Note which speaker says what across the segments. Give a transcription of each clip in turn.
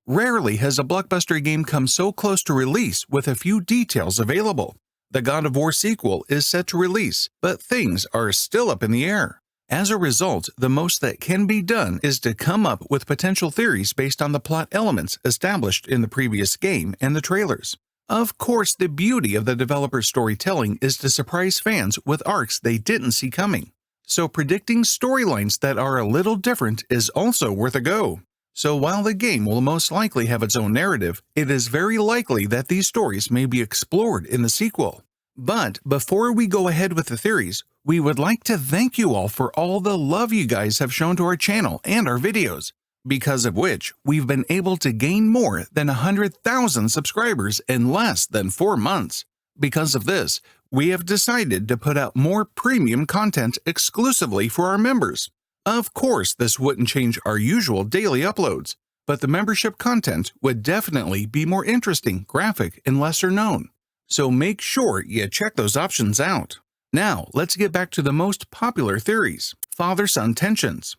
Speaker 1: Rarely has a blockbuster game come so close to release with a few details available. The God of War sequel is set to release, but things are still up in the air. As a result, the most that can be done is to come up with potential theories based on the plot elements established in the previous game and the trailers. Of course, the beauty of the developer's storytelling is to surprise fans with arcs they didn't see coming. So predicting storylines that are a little different is also worth a go. So while the game will most likely have its own narrative, it is very likely that these stories may be explored in the sequel. But before we go ahead with the theories, we would like to thank you all for all the love you guys have shown to our channel and our videos, because of which we've been able to gain more than 100,000 subscribers in less than 4 months. Because of this, we have decided to put out more premium content exclusively for our members. Of course, this wouldn't change our usual daily uploads, but the membership content would definitely be more interesting, graphic, and lesser known. So make sure you check those options out. Now, let's get back to the most popular theories: father-son tensions.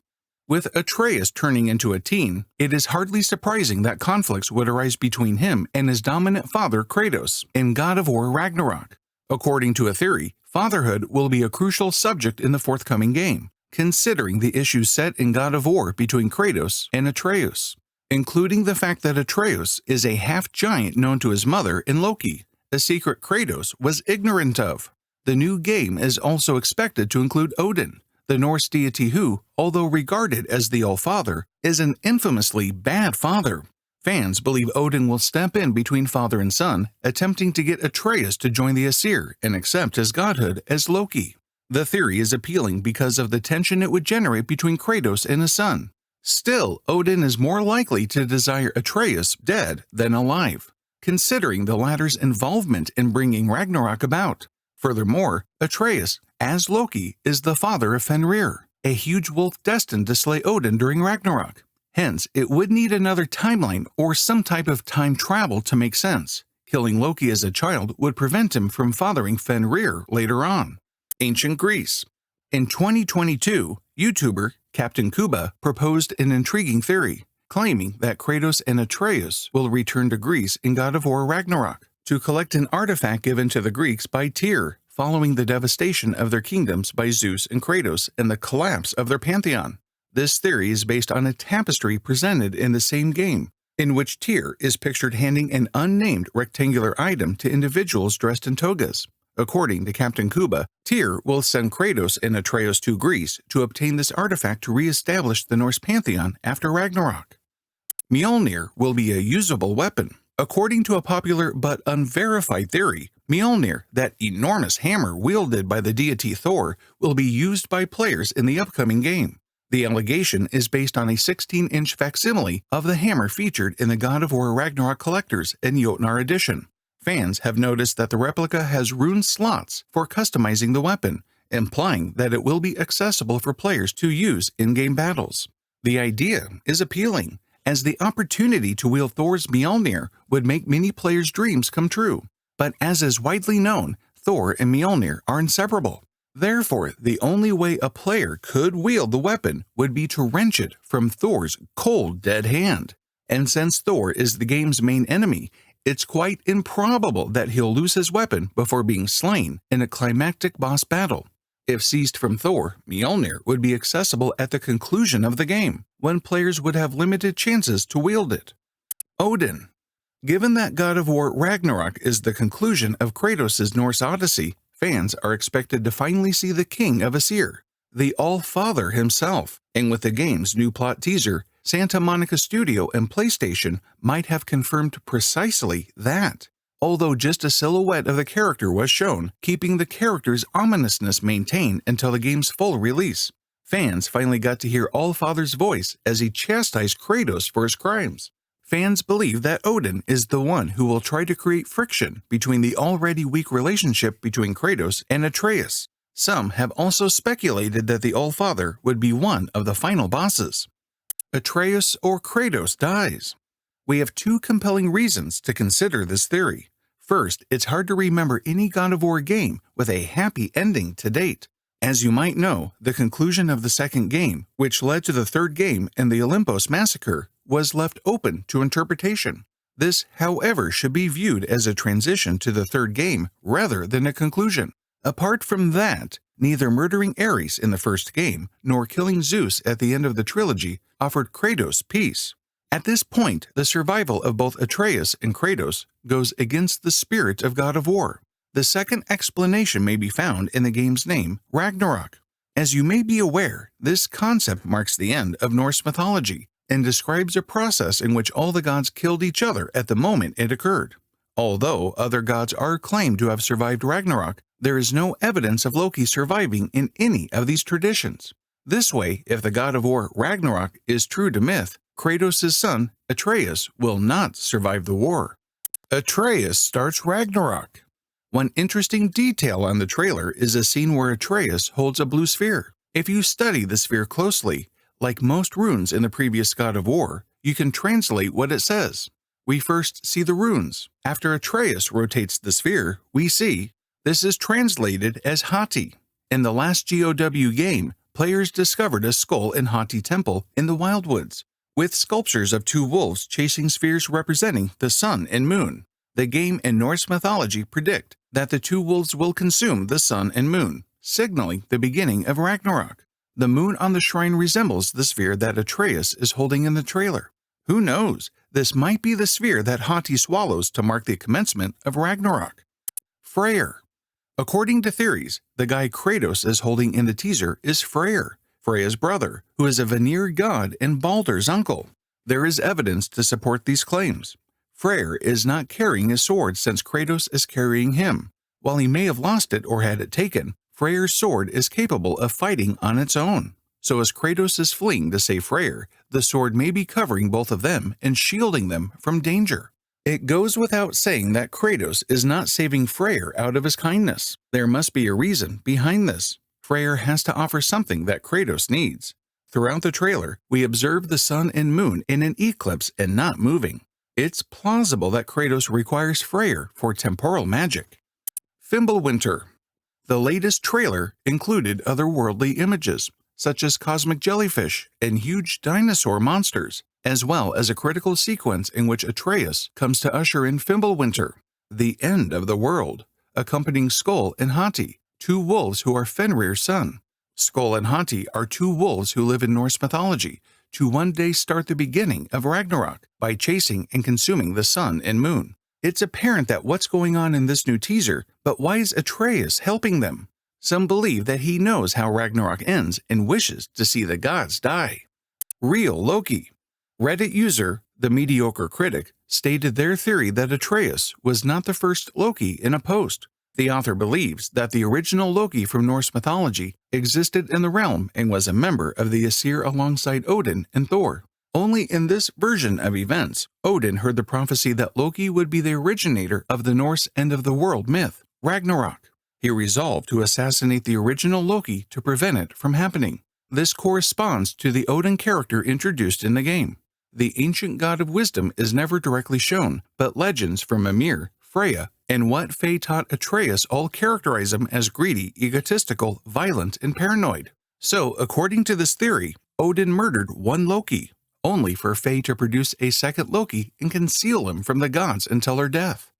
Speaker 1: With ATREUS turning into a teen, it is hardly surprising that conflicts would arise between him and his dominant father Kratos in God of War Ragnarok. According to a theory, fatherhood will be a crucial subject in the forthcoming game, considering the issues set in God of War between Kratos and ATREUS, including the fact that ATREUS is a half-giant known to his mother in LOKI, a secret Kratos was ignorant of. The new game is also expected to include Odin, the Norse deity who, although regarded as the All-Father, is an infamously bad father. Fans believe Odin will step in between father and son, attempting to get ATREUS to join the Aesir and accept his godhood as Loki. The theory is appealing because of the tension it would generate between Kratos and his son. Still, Odin is more likely to desire ATREUS dead than alive, considering the latter's involvement in bringing Ragnarok about. Furthermore, ATREUS, as Loki, is the father of Fenrir, a huge wolf destined to slay Odin during Ragnarok. Hence, it would need another timeline or some type of time travel to make sense. Killing Loki as a child would prevent him from fathering Fenrir later on. Ancient Greece. In 2022, YouTuber Captain Kuba proposed an intriguing theory, claiming that Kratos and ATREUS will return to Greece in God of War Ragnarok to collect an artifact given to the Greeks by Tyr following the devastation of their kingdoms by Zeus and Kratos and the collapse of their pantheon. This theory is based on a tapestry presented in the same game, in which Tyr is pictured handing an unnamed rectangular item to individuals dressed in togas. According to Captain Kuba, Tyr will send Kratos and ATREUS to Greece to obtain this artifact to re-establish the Norse pantheon after Ragnarok. Mjolnir will be a usable weapon. According to a popular but unverified theory, Mjolnir, that enormous hammer wielded by the deity Thor, will be used by players in the upcoming game. The allegation is based on a 16-inch facsimile of the hammer featured in the God of War Ragnarok Collectors and Jotnar Edition. Fans have noticed that the replica has rune slots for customizing the weapon, implying that it will be accessible for players to use in-game battles. The idea is appealing, as the opportunity to wield Thor's Mjolnir would make many players' dreams come true. But as is widely known, Thor and Mjolnir are inseparable. Therefore, the only way a player could wield the weapon would be to wrench it from Thor's cold, dead hand. And since Thor is the game's main enemy, it's quite improbable that he'll lose his weapon before being slain in a climactic boss battle. If seized from Thor, Mjolnir would be accessible at the conclusion of the game, when players would have limited chances to wield it. Odin. Given that God of War Ragnarok is the conclusion of Kratos' Norse Odyssey, fans are expected to finally see the King of Aesir, the All-Father himself, and with the game's new plot teaser, Santa Monica Studio and PlayStation might have confirmed precisely that, although just a silhouette of the character was shown, keeping the character's ominousness maintained until the game's full release. Fans finally got to hear All-Father's voice as he chastised Kratos for his crimes. Fans believe that Odin is the one who will try to create friction between the already weak relationship between Kratos and ATREUS. Some have also speculated that the All-Father would be one of the final bosses. ATREUS or Kratos dies. We have two compelling reasons to consider this theory. First, it's hard to remember any God of War game with a happy ending to date. As you might know, the conclusion of the second game, which led to the third game and the Olympos massacre, was left open to interpretation. This, however, should be viewed as a transition to the third game rather than a conclusion. Apart from that, neither murdering Ares in the first game nor killing Zeus at the end of the trilogy offered Kratos peace. At this point, the survival of both Atreus and Kratos goes against the spirit of God of War. The second explanation may be found in the game's name, Ragnarok. As you may be aware, this concept marks the end of Norse mythology and describes a process in which all the gods killed each other at the moment it occurred. Although other gods are claimed to have survived Ragnarok, there is no evidence of Loki surviving in any of these traditions. This way, if the god of war Ragnarok is true to myth, Kratos' son, Atreus, will not survive the war. Atreus starts Ragnarok. One interesting detail on the trailer is a scene where Atreus holds a blue sphere. If you study the sphere closely, like most runes in the previous God of War, you can translate what it says. We first see the runes. After Atreus rotates the sphere, we see, this is translated as Hati. In the last GOW game, players discovered a skull in Hati Temple in the Wildwoods, with sculptures of two wolves chasing spheres representing the sun and moon. The game and Norse mythology predict that the two wolves will consume the sun and moon, signaling the beginning of Ragnarok. The moon on the shrine resembles the sphere that Atreus is holding in the trailer. Who knows? This might be the sphere that Hati swallows to mark the commencement of Ragnarok. Freyr. According to theories, the guy Kratos is holding in the teaser is Freyr, Freya's brother, who is a Vanir god and Baldur's uncle. There is evidence to support these claims. Freyr is not carrying his sword since Kratos is carrying him. While he may have lost it or had it taken, Freyr's sword is capable of fighting on its own. So as Kratos is fleeing to save Freyr, the sword may be covering both of them and shielding them from danger. It goes without saying that Kratos is not saving Freyr out of his kindness. There must be a reason behind this. Freyr has to offer something that Kratos needs. Throughout the trailer, we observe the sun and moon in an eclipse and not moving. It's plausible that Kratos requires Freyr for temporal magic. Fimbulwinter. The latest trailer included otherworldly images, such as cosmic jellyfish and huge dinosaur monsters, as well as a critical sequence in which Atreus comes to usher in Fimbulwinter, the end of the world, accompanying Skoll and Hati, two wolves who are Fenrir's son. Skoll and Hati are two wolves who live in Norse mythology to one day start the beginning of Ragnarok by chasing and consuming the sun and moon. It's apparent that what's going on in this new teaser, but why is Atreus helping them? Some believe that he knows how Ragnarok ends and wishes to see the gods die. Real Loki. Reddit user, The Mediocre Critic, stated their theory that Atreus was not the first Loki in a post. The author believes that the original Loki from Norse mythology existed in the realm and was a member of the Aesir alongside Odin and Thor. Only in this version of events, Odin heard the prophecy that Loki would be the originator of the Norse end-of-the-world myth, Ragnarok. He resolved to assassinate the original Loki to prevent it from happening. This corresponds to the Odin character introduced in the game. The ancient god of wisdom is never directly shown, but legends from Mimir, Freya, and what Faye taught Atreus all characterize him as greedy, egotistical, violent, and paranoid. So, according to this theory, Odin murdered one Loki, only for Faye to produce a second Loki and conceal him from the gods until her death.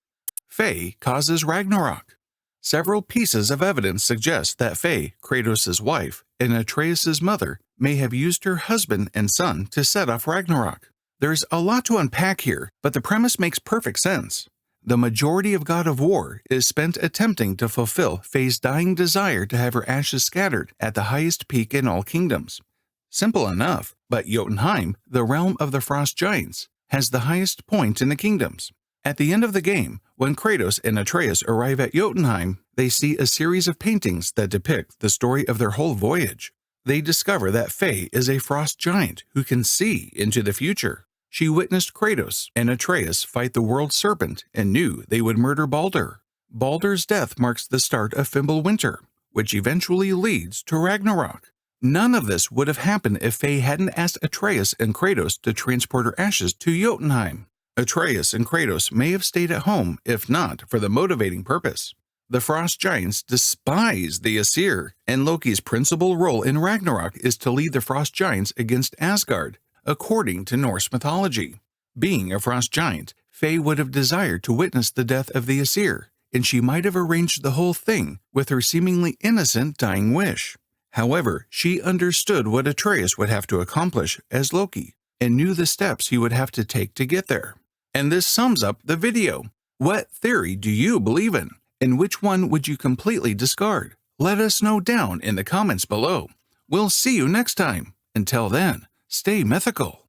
Speaker 1: Faye causes Ragnarok. Several pieces of evidence suggest that Faye, Kratos' wife, and Atreus' mother may have used her husband and son to set off Ragnarok. There's a lot to unpack here, but the premise makes perfect sense. The majority of God of War is spent attempting to fulfill Faye's dying desire to have her ashes scattered at the highest peak in all kingdoms. Simple enough, but Jotunheim, the realm of the frost giants, has the highest point in the kingdoms. At the end of the game, when Kratos and Atreus arrive at Jotunheim, they see a series of paintings that depict the story of their whole voyage. They discover that Faye is a frost giant who can see into the future. She witnessed Kratos and Atreus fight the world serpent and knew they would murder Baldur. Baldur's death marks the start of Fimbulwinter, which eventually leads to Ragnarok. None of this would have happened if Faye hadn't asked Atreus and Kratos to transport her ashes to Jotunheim. Atreus and Kratos may have stayed at home, if not for the motivating purpose. The frost giants despise the Aesir, and Loki's principal role in Ragnarok is to lead the frost giants against Asgard, according to Norse mythology. Being a frost giant, Faye would have desired to witness the death of the Aesir, and she might have arranged the whole thing with her seemingly innocent dying wish. However, she understood what ATREUS would have to accomplish as Loki, and knew the steps he would have to take to get there. And this sums up the video. What theory do you believe in, and which one would you completely discard? Let us know down in the comments below. We'll see you next time. Until then, stay mythical.